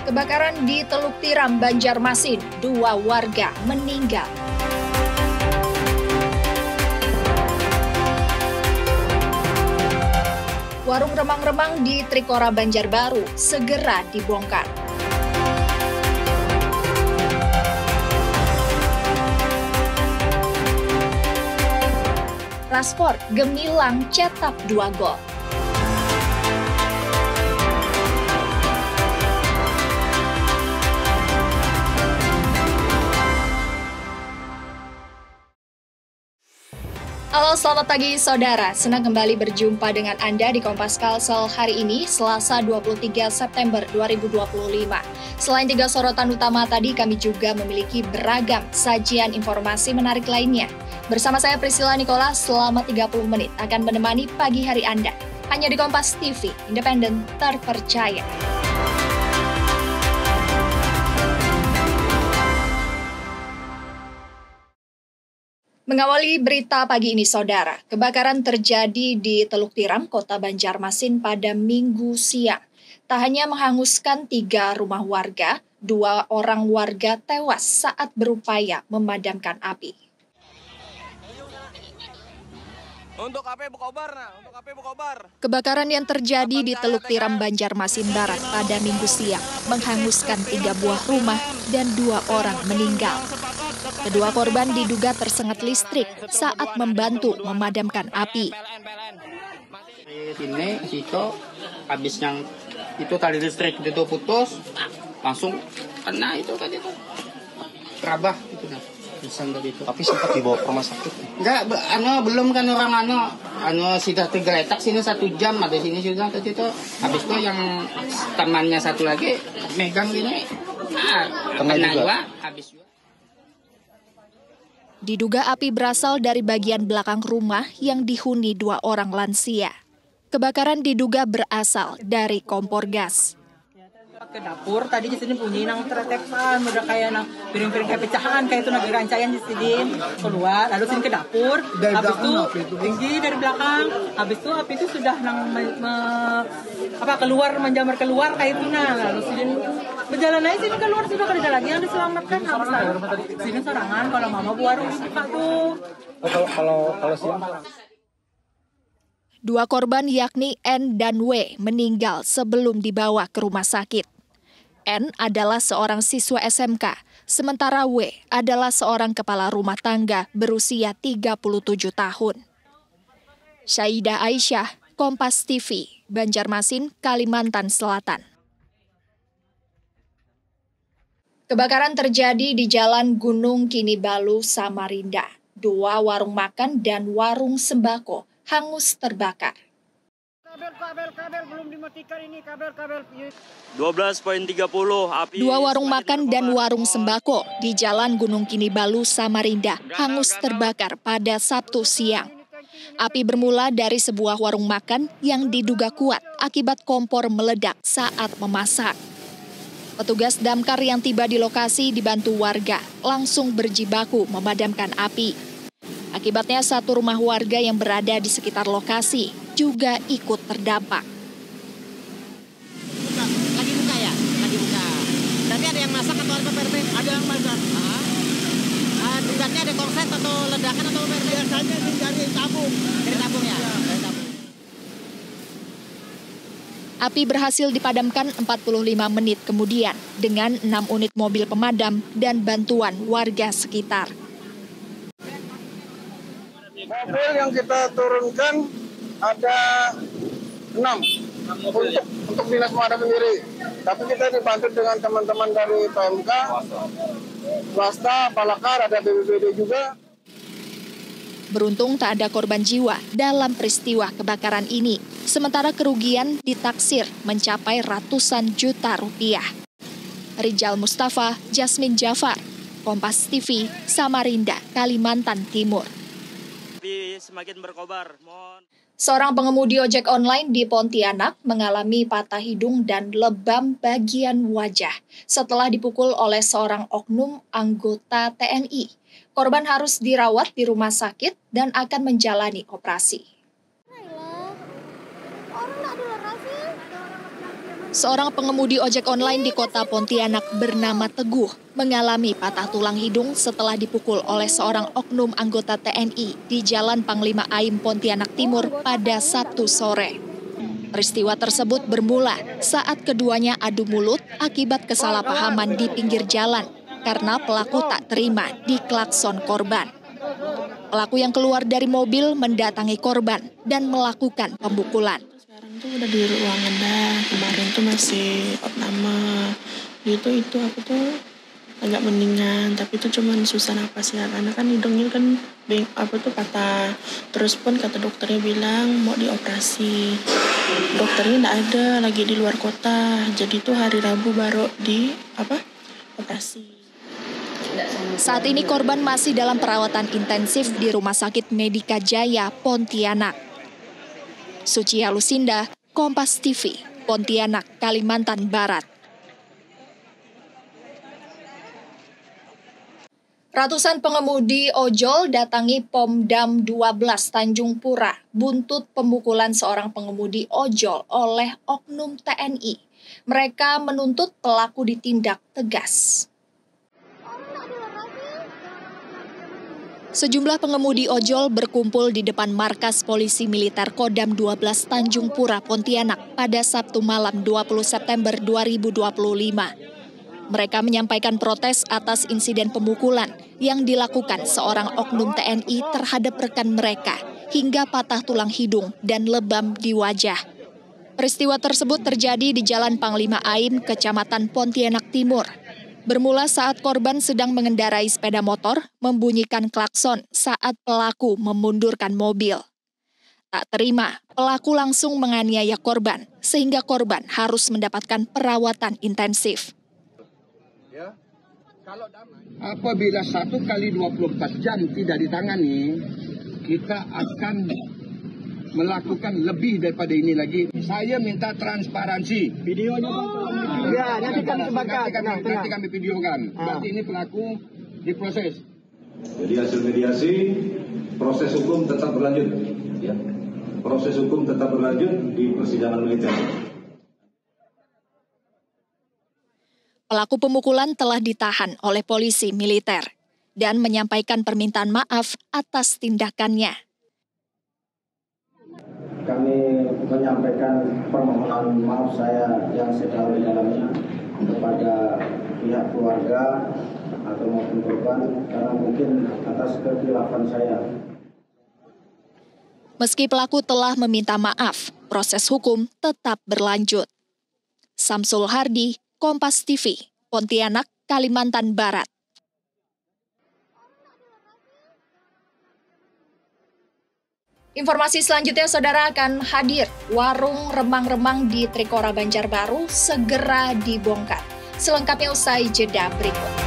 Kebakaran di Teluk Tiram, Banjarmasin, 2 warga meninggal. Warung remang-remang di Trikora, Banjarbaru segera dibongkar. Rashford gemilang cetak 2 gol. Halo, selamat pagi saudara. Senang kembali berjumpa dengan Anda di Kompas Kalsel hari ini, Selasa 23 September 2025. Selain 3 sorotan utama tadi, kami juga memiliki beragam sajian informasi menarik lainnya. Bersama saya Priscilla Nicola, selama 30 menit akan menemani pagi hari Anda. Hanya di Kompas TV, independen, terpercaya. Mengawali berita pagi ini, saudara, kebakaran terjadi di Teluk Tiram, Kota Banjarmasin pada Minggu siang. Tak hanya menghanguskan 3 rumah warga, 2 orang warga tewas saat berupaya memadamkan api. Untuk AP Bukobar, Kebakaran yang terjadi di Teluk Tiram, Banjarmasin Barat pada Minggu siang menghanguskan 3 buah rumah dan 2 orang meninggal. Kedua korban diduga tersengat listrik saat membantu memadamkan api. Di sini, situ, habis yang itu tali listrik itu putus, langsung kena itu tadi itu. Terabah itu nah. Tapi sempat dibawa ke rumah sakit. Enggak, belum kan orang sudah tergeletak sini 1 jam, ada sini sudah tadi itu. Habis itu yang temannya satu lagi megang gini, kena juga. Habis juga. Diduga api berasal dari bagian belakang rumah yang dihuni 2 orang lansia. Kebakaran diduga berasal dari kompor gas. Ke dapur tadi di sini bunyi nang teretekan udah kayak nang piring-piring kayak pecahan kayak itu negara rancayan di sini keluar lalu sini ke dapur habis itu tinggi dari belakang habis itu api itu sudah nang menjamur keluar kayak itu nah lalu sini berjalan aja sini keluar sudah kerja lagi yang diselamatkan habis sini sorangan kalau mama warung buka tuh Kalau siang 2 korban yakni N dan W meninggal sebelum dibawa ke rumah sakit. N adalah seorang siswa SMK, sementara W adalah seorang kepala rumah tangga berusia 37 tahun. Syaidah Aisyah, Kompas TV, Banjarmasin, Kalimantan Selatan. Kebakaran terjadi di Jalan Gunung Kinibalu, Samarinda. 2 warung makan dan warung sembako hangus terbakar. Kabel belum dimatikan ini, kabel. 12.30 api. 2 warung makan dan warung sembako di Jalan Gunung Kinibalu, Samarinda hangus terbakar pada Sabtu siang. Api bermula dari sebuah warung makan yang diduga kuat akibat kompor meledak saat memasak. Petugas damkar yang tiba di lokasi dibantu warga langsung berjibaku memadamkan api. Akibatnya 1 rumah warga yang berada di sekitar lokasi juga ikut terdampak. Lagi buka ya? Lagi buka. Berarti ada yang masak atau apa, PRT? Ada yang masak. Dugaannya ada konslet atau ledakan atau PRT? Biasanya dari tabung. Dari tabung ya? Dari tabung. Api berhasil dipadamkan 45 menit kemudian dengan 6 unit mobil pemadam dan bantuan warga sekitar. Mobil yang kita turunkan ada 6 untuk dinas pemadam sendiri. Tapi kita dibantu dengan teman-teman dari PMK, swasta, Palakar, ada BPBD juga. Beruntung tak ada korban jiwa dalam peristiwa kebakaran ini, sementara kerugian ditaksir mencapai ratusan juta rupiah. Rijal Mustafa, Jasmine Jafar, Kompas TV, Samarinda, Kalimantan Timur. Semakin berkobar. Seorang pengemudi ojek online di Pontianak mengalami patah hidung dan lebam bagian wajah setelah dipukul oleh seorang oknum anggota TNI. Korban harus dirawat di rumah sakit dan akan menjalani operasi. Oh Seorang pengemudi ojek online di kota Pontianak bernama Teguh mengalami patah tulang hidung setelah dipukul oleh seorang oknum anggota TNI di Jalan Panglima Aim Pontianak Timur pada Sabtu sore. Peristiwa tersebut bermula saat keduanya adu mulut akibat kesalahpahaman di pinggir jalan karena pelaku tak terima diklakson korban. Pelaku yang keluar dari mobil mendatangi korban dan melakukan pemukulan. Sekarang tuh udah di ruangan dah, kemarin tuh masih nama gitu itu aku tuh agak mendingan, tapi itu cuma susah napas ya karena kan hidungnya kan patah. Terus pun kata dokternya bilang mau dioperasi, dokternya nggak ada, lagi di luar kota, jadi tuh hari Rabu baru operasi. Saat ini korban masih dalam perawatan intensif di Rumah Sakit Medika Jaya, Pontianak. Sucia Lusinda, Kompas TV, Pontianak, Kalimantan Barat. Ratusan pengemudi ojol datangi Pomdam 12 Tanjung Pura buntut pemukulan seorang pengemudi ojol oleh oknum TNI. Mereka menuntut pelaku ditindak tegas. Sejumlah pengemudi ojol berkumpul di depan markas polisi militer Kodam 12 Tanjung Pura, Pontianak pada Sabtu malam 20 September 2025. Mereka menyampaikan protes atas insiden pemukulan yang dilakukan seorang oknum TNI terhadap rekan mereka hingga patah tulang hidung dan lebam di wajah. Peristiwa tersebut terjadi di Jalan Panglima Aim, Kecamatan Pontianak Timur. Bermula saat korban sedang mengendarai sepeda motor, membunyikan klakson saat pelaku memundurkan mobil. Tak terima, pelaku langsung menganiaya korban, sehingga korban harus mendapatkan perawatan intensif. Apabila 1 kali 24 jam tidak ditangani, kita akan melakukan lebih daripada ini lagi. Saya minta transparansi. Videonya ya, nanti kami videokan. Berarti ini pelaku diproses. Jadi hasil mediasi, proses hukum tetap berlanjut. Ya. Proses hukum tetap berlanjut di persidangan militer. Pelaku pemukulan telah ditahan oleh polisi militer dan menyampaikan permintaan maaf atas tindakannya. Kami menyampaikan permohonan maaf saya yang sedalam-dalamnya kepada pihak keluarga atau maupun korban karena mungkin atas kekhilafan saya. Meski pelaku telah meminta maaf, proses hukum tetap berlanjut. Samsul Hardi, Kompas TV, Pontianak, Kalimantan Barat. Informasi selanjutnya, Saudara, akan hadir. Warung remang-remang di Trikora Banjarbaru segera dibongkar. Selengkapnya usai jeda berikut.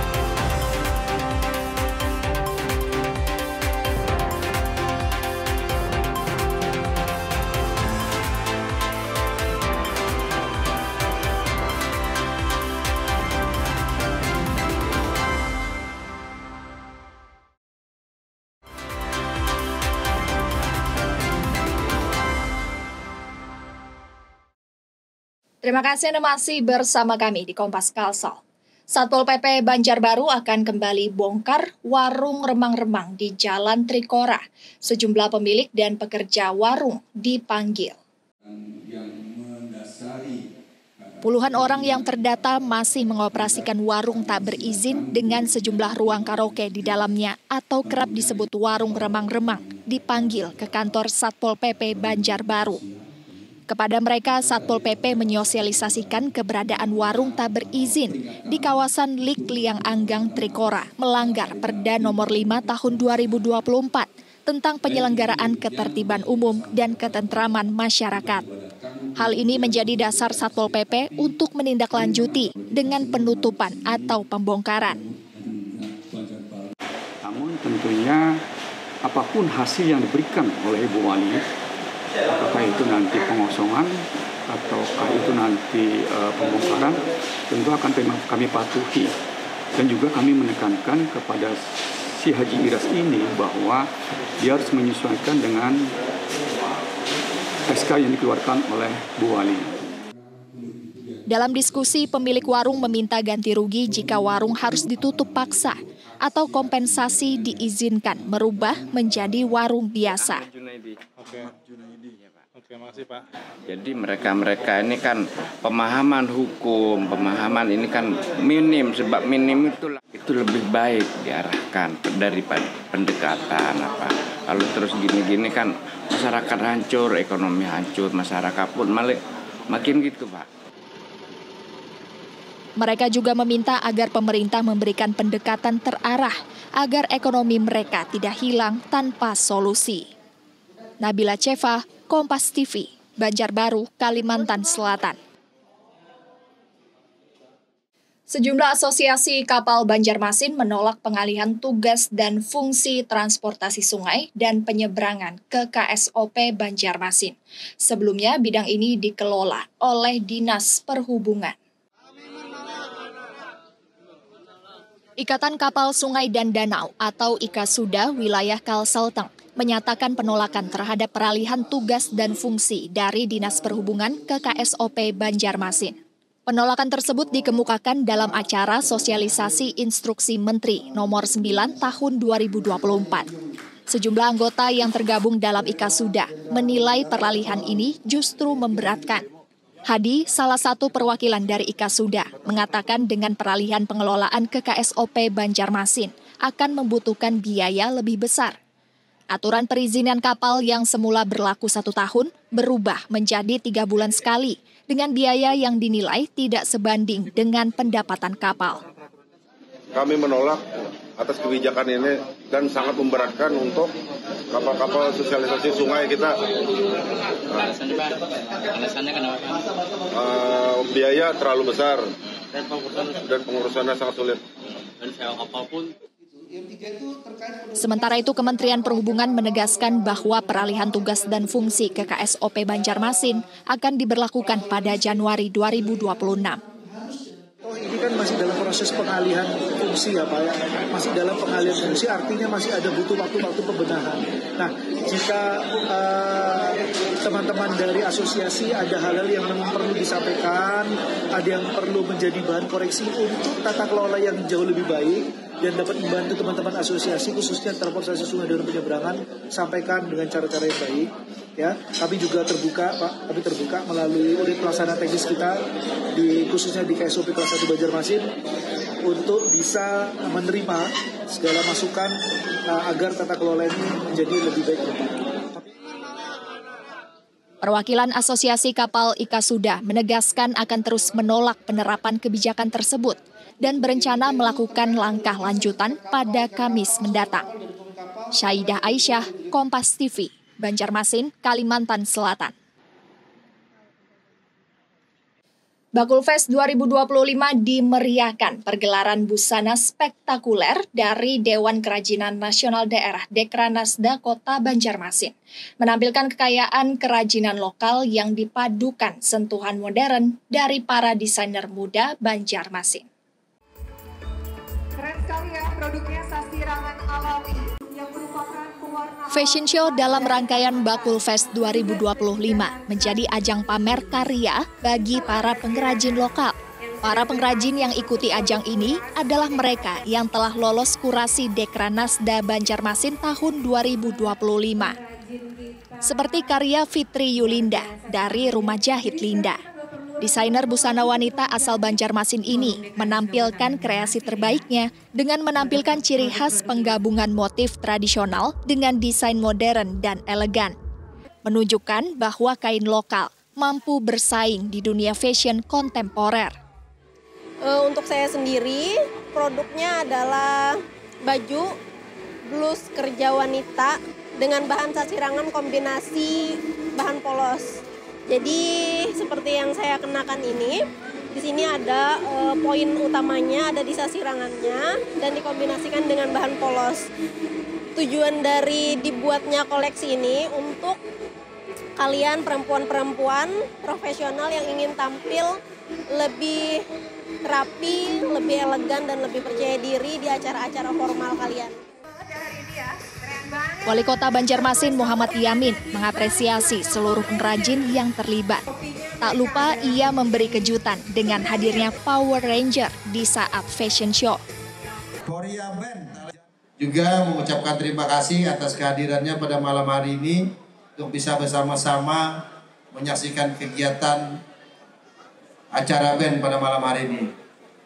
Terima kasih Anda masih bersama kami di Kompas Kalsel. Satpol PP Banjarbaru akan kembali bongkar warung remang-remang di Jalan Trikora. Sejumlah pemilik dan pekerja warung dipanggil. Puluhan orang yang terdata masih mengoperasikan warung tak berizin dengan sejumlah ruang karaoke di dalamnya atau kerap disebut warung remang-remang dipanggil ke kantor Satpol PP Banjarbaru. Kepada mereka, Satpol PP menyosialisasikan keberadaan warung tak berizin di kawasan Lik Liang Anggang Trikora, melanggar Perda Nomor 5 Tahun 2024 tentang penyelenggaraan ketertiban umum dan ketentraman masyarakat. Hal ini menjadi dasar Satpol PP untuk menindaklanjuti dengan penutupan atau pembongkaran. Namun tentunya apapun hasil yang diberikan oleh Ibu Wali, apakah itu nanti pengosongan ataukah itu nanti pembongkaran, tentu akan kami patuhi. Dan juga kami menekankan kepada si Haji Miras ini bahwa dia harus menyesuaikan dengan SK yang dikeluarkan oleh Bu Wali. Dalam diskusi, pemilik warung meminta ganti rugi jika warung harus ditutup paksa atau kompensasi diizinkan merubah menjadi warung biasa. Oke, makasih Pak. Jadi mereka ini kan pemahaman hukum, pemahaman ini kan minim, sebab minim itu lebih baik diarahkan daripada pendekatan apa. Kalau terus gini-gini kan masyarakat hancur, ekonomi hancur, masyarakat pun makin gitu Pak. Mereka juga meminta agar pemerintah memberikan pendekatan terarah agar ekonomi mereka tidak hilang tanpa solusi. Nabila Ceva, Kompas TV, Banjarbaru, Kalimantan Selatan. Sejumlah asosiasi kapal Banjarmasin menolak pengalihan tugas dan fungsi transportasi sungai dan penyeberangan ke KSOP Banjarmasin. Sebelumnya bidang ini dikelola oleh Dinas Perhubungan. Ikatan Kapal Sungai dan Danau atau IKASUDA wilayah Kalselteng menyatakan penolakan terhadap peralihan tugas dan fungsi dari Dinas Perhubungan ke KSOP Banjarmasin. Penolakan tersebut dikemukakan dalam acara sosialisasi Instruksi Menteri Nomor 9 Tahun 2024. Sejumlah anggota yang tergabung dalam IKASUDA menilai peralihan ini justru memberatkan. Hadi, salah satu perwakilan dari IKASUDA, mengatakan dengan peralihan pengelolaan ke KSOP Banjarmasin akan membutuhkan biaya lebih besar. Aturan perizinan kapal yang semula berlaku 1 tahun berubah menjadi 3 bulan sekali dengan biaya yang dinilai tidak sebanding dengan pendapatan kapal. Kami menolak atas kebijakan ini dan sangat memberatkan untuk kapal-kapal sosialisasi sungai kita. Alasannya kenapa? Biaya terlalu besar dan pengurusannya sangat sulit. Dan sewa kapal pun. Sementara itu, Kementerian Perhubungan menegaskan bahwa peralihan tugas dan fungsi ke KSOP Banjarmasin akan diberlakukan pada Januari 2026. Ini kan masih dalam proses pengalihan fungsi ya Pak ya, masih dalam pengalihan fungsi artinya masih ada butuh waktu pembenahan. Nah, jika teman-teman dari asosiasi ada hal-hal yang memang perlu disampaikan, ada yang perlu menjadi bahan koreksi untuk tata kelola yang jauh lebih baik dan dapat membantu teman-teman asosiasi khususnya transportasi sungai dan penyeberangan, sampaikan dengan cara-cara yang baik. Ya, kami juga terbuka Pak, kami terbuka melalui unit pelaksana teknis kita khususnya di KSOP kelas 1 Banjarmasin untuk bisa menerima segala masukan agar tata kelola ini menjadi lebih baik. Perwakilan Asosiasi Kapal IKASUDA menegaskan akan terus menolak penerapan kebijakan tersebut dan berencana melakukan langkah lanjutan pada Kamis mendatang. Syaidah Aisyah, Kompas TV, Banjarmasin, Kalimantan Selatan. Bakulfest 2025 dimeriahkan pergelaran busana spektakuler dari Dewan Kerajinan Nasional Daerah Dekranasda Kota Banjarmasin, menampilkan kekayaan kerajinan lokal yang dipadukan sentuhan modern dari para desainer muda Banjarmasin. Keren sekali ya produknya sasirangan alami yang merupakan pewarna. Fashion show dalam rangkaian Bakulfest 2025 menjadi ajang pamer karya bagi para pengrajin lokal. Para pengrajin yang ikuti ajang ini adalah mereka yang telah lolos kurasi Dekranasda Banjarmasin tahun 2025. Seperti karya Fitri Yulinda dari Rumah Jahit Linda. Desainer busana wanita asal Banjarmasin ini menampilkan kreasi terbaiknya dengan menampilkan ciri khas penggabungan motif tradisional dengan desain modern dan elegan. Menunjukkan bahwa kain lokal mampu bersaing di dunia fashion kontemporer. Untuk saya sendiri, produknya adalah baju blus kerja wanita dengan bahan sasirangan kombinasi bahan polos. Jadi seperti yang saya kenakan ini, di sini ada poin utamanya ada di sasirangannya dan dikombinasikan dengan bahan polos. Tujuan dari dibuatnya koleksi ini untuk kalian perempuan-perempuan profesional yang ingin tampil lebih rapi, lebih elegan dan lebih percaya diri di acara-acara formal kalian. Hari ini ya, keren banget. Wali Kota Banjarmasin Muhammad Yamin mengapresiasi seluruh pengrajin yang terlibat. Tak lupa ia memberi kejutan dengan hadirnya Power Ranger di saat fashion show. Juga mengucapkan terima kasih atas kehadirannya pada malam hari ini untuk bisa bersama-sama menyaksikan kegiatan acara band pada malam hari ini.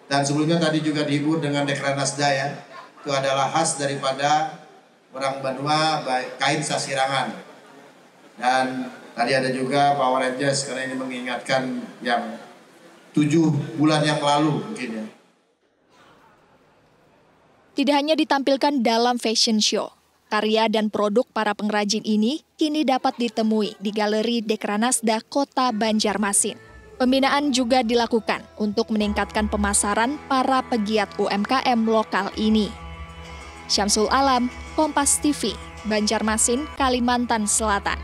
Dan sebelumnya tadi juga dihibur dengan Dekranasda ya. Itu adalah khas daripada orang Banua, kain sasirangan. Dan tadi ada juga Power Rangers karena ini mengingatkan yang 7 bulan yang lalu mungkin ya. Tidak hanya ditampilkan dalam fashion show, karya dan produk para pengrajin ini kini dapat ditemui di Galeri Dekranasda Kota Banjarmasin. Pembinaan juga dilakukan untuk meningkatkan pemasaran para pegiat UMKM lokal ini. Syamsul Alam, Kompas TV, Banjarmasin, Kalimantan Selatan.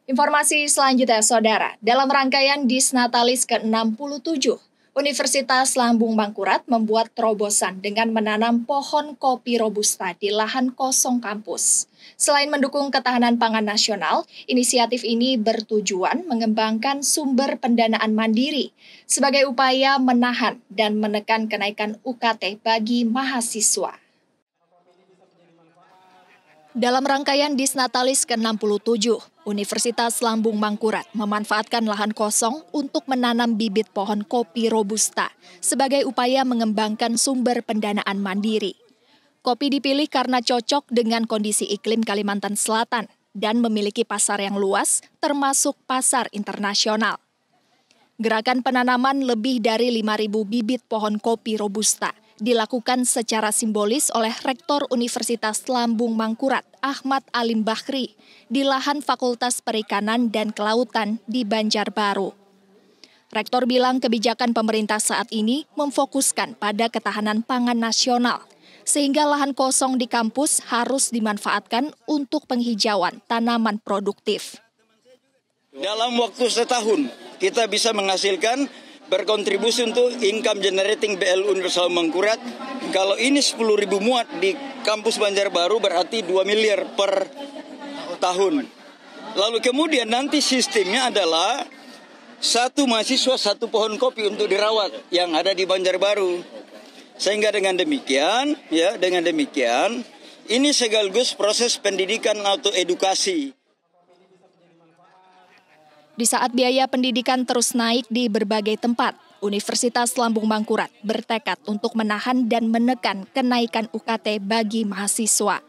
Informasi selanjutnya, Saudara. Dalam rangkaian Disnatalis ke-67, Universitas Lambung Mangkurat membuat terobosan dengan menanam pohon kopi robusta di lahan kosong kampus. Selain mendukung ketahanan pangan nasional, inisiatif ini bertujuan mengembangkan sumber pendanaan mandiri sebagai upaya menahan dan menekan kenaikan UKT bagi mahasiswa. Dalam rangkaian Disnatalis ke-67, Universitas Lambung Mangkurat memanfaatkan lahan kosong untuk menanam bibit pohon kopi robusta sebagai upaya mengembangkan sumber pendanaan mandiri. Kopi dipilih karena cocok dengan kondisi iklim Kalimantan Selatan dan memiliki pasar yang luas, termasuk pasar internasional. Gerakan penanaman lebih dari 5.000 bibit pohon kopi robusta dilakukan secara simbolis oleh Rektor Universitas Lambung Mangkurat, Ahmad Alim Bakhri, di lahan Fakultas Perikanan dan Kelautan di Banjarbaru. Rektor bilang kebijakan pemerintah saat ini memfokuskan pada ketahanan pangan nasional, sehingga lahan kosong di kampus harus dimanfaatkan untuk penghijauan tanaman produktif. Dalam waktu setahun, kita bisa menghasilkan berkontribusi untuk income generating BL Universitas Mangkurat. Kalau ini 10.000 muat di kampus Banjarbaru berarti 2 miliar per tahun. Lalu kemudian nanti sistemnya adalah satu mahasiswa satu pohon kopi untuk dirawat yang ada di Banjarbaru. Sehingga dengan demikian ini sekaligus proses pendidikan atau edukasi. Di saat biaya pendidikan terus naik di berbagai tempat, Universitas Lambung Mangkurat bertekad untuk menahan dan menekan kenaikan UKT bagi mahasiswa.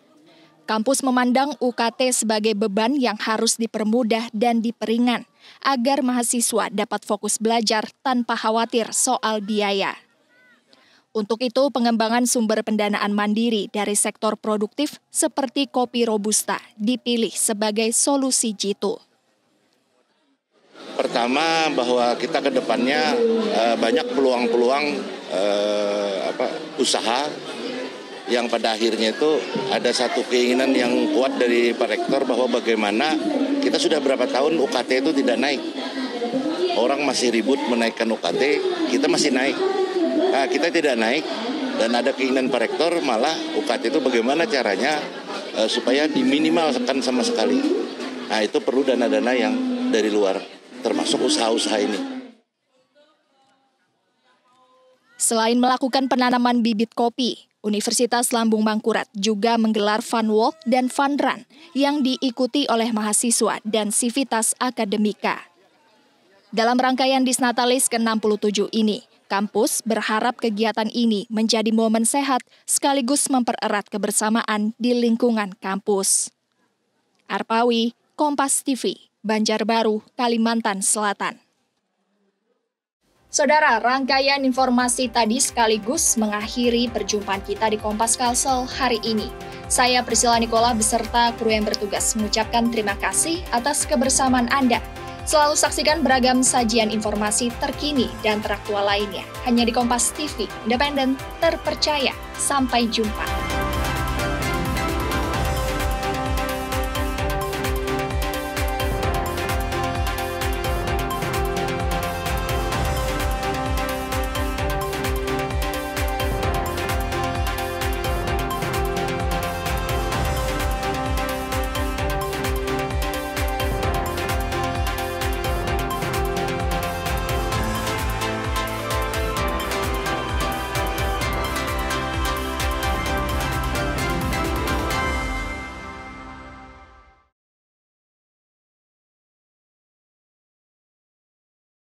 Kampus memandang UKT sebagai beban yang harus dipermudah dan diperingan, agar mahasiswa dapat fokus belajar tanpa khawatir soal biaya. Untuk itu, pengembangan sumber pendanaan mandiri dari sektor produktif seperti kopi robusta dipilih sebagai solusi jitu. Pertama, bahwa kita ke depannya banyak peluang-peluang usaha yang pada akhirnya itu ada satu keinginan yang kuat dari Pak Rektor bahwa bagaimana kita sudah berapa tahun UKT itu tidak naik. Orang masih ribut menaikkan UKT, kita masih naik. Nah, kita tidak naik dan ada keinginan Pak Rektor malah UKT itu bagaimana caranya supaya diminimalkan sama sekali. Nah, itu perlu dana-dana yang dari luar, termasuk usaha-usaha ini. Selain melakukan penanaman bibit kopi, Universitas Lambung Mangkurat juga menggelar fun walk dan fun run yang diikuti oleh mahasiswa dan sivitas akademika. Dalam rangkaian Disnatalis ke-67 ini, kampus berharap kegiatan ini menjadi momen sehat sekaligus mempererat kebersamaan di lingkungan kampus. Arpawi, Kompas TV, Banjarbaru, Kalimantan Selatan. Saudara, rangkaian informasi tadi sekaligus mengakhiri perjumpaan kita di Kompas Kalsel hari ini. Saya Priscilla Nicola beserta kru yang bertugas mengucapkan terima kasih atas kebersamaan Anda. Selalu saksikan beragam sajian informasi terkini dan teraktual lainnya hanya di Kompas TV, independen, terpercaya. Sampai jumpa.